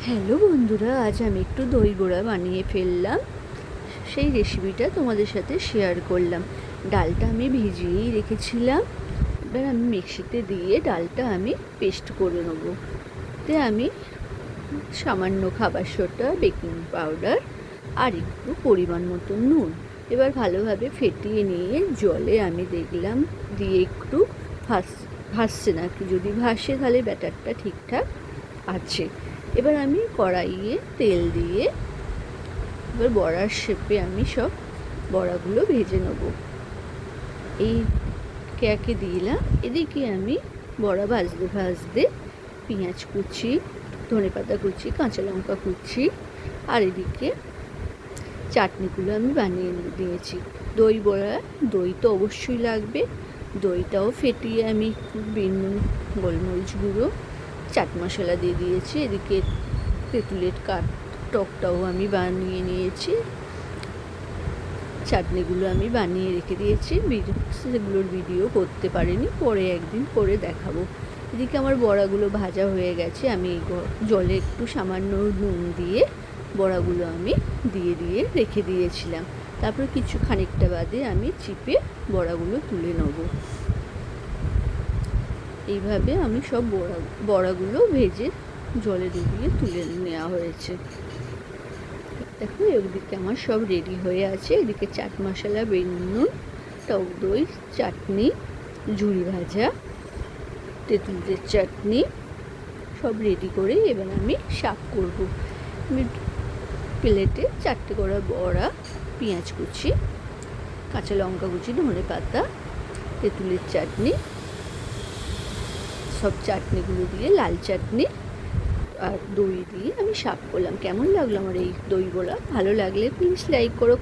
Hello বন্ধুরা, আজ আমি একটু দই বড়া বানিয়ে ফেললাম। সেই রেসিপিটা তোমাদের সাথে শেয়ার করলাম। ডালটা আমি ভিজিয়েই রেখেছিলাম। এবার আমি মিক্সিতে দিয়ে ডালটা আমি পেস্ট করে নেব। আমি সামান্য খাবার সোডা, বেকিং পাউডার আর একটু পরিমাণ মতো নুন এবার ভালোভাবে ফেটিয়ে নিয়ে জলে আমি দেখলাম দিয়ে একটু ভাসছে না, কি যদি ভাসে তাহলে ব্যাটারটা ঠিকঠাক আছে। এবার আমি কড়াইয়ে তেল দিয়ে এবার বড়ার শেপে আমি সব বড়াগুলো ভেজে নেব। এই একে দিলাম, এদিকে আমি বড়া ভাজতে ভাজতে পেঁয়াজ কুচি, ধনেপাতা কুচি, কাঁচা লঙ্কা কুচি আর এদিকে চাটনিগুলো আমি বানিয়ে দিয়েছি। দই বড়া, দই তো অবশ্যই লাগবে। দইটাও ফেটিয়ে আমি বিন, গোলমরিচ গুঁড়ো, চাট মশলা দিয়ে দিয়েছি। এদিকে তেঁতুলের টকটাও আমি বানিয়ে নিয়েছি। চাটনিগুলো আমি বানিয়ে রেখে দিয়েছি, সেগুলোর ভিডিও করতে পারিনি, পরে একদিন করে দেখাবো। এদিকে আমার বড়াগুলো ভাজা হয়ে গেছে। আমি জলে একটু সামান্য নুন দিয়ে বড়াগুলো আমি দিয়ে রেখে দিয়েছিলাম। তারপর কিছু খানিকটা বাদে আমি চিপে বড়াগুলো তুলে নেব। এইভাবে আমি সব বড়াগুলো ভেজে জলে ডুবিয়ে তুলে নেওয়া হয়েছে। দেখো, এদিকে আমার সব রেডি হয়ে আছে। এদিকে চাট মশলা, বেনুন, টক দই, চাটনি, ঝুড়ি ভাজা, তেঁতুলের চাটনি সব রেডি করে এবার আমি সার্ভ করব। আমি প্লেটে 4টে করে বড়া, পেঁয়াজ কুচি, কাঁচা লঙ্কা কুচি, ধনে পাতা, তেঁতুলের চাটনি, সব চাটনিগুলো দিয়ে, লাল চাটনি আর দই দিয়ে আমি সার্ভ করলাম। কেমন লাগলো আমার এই দই বড়া? ভালো লাগলে প্লিজ লাইক করো।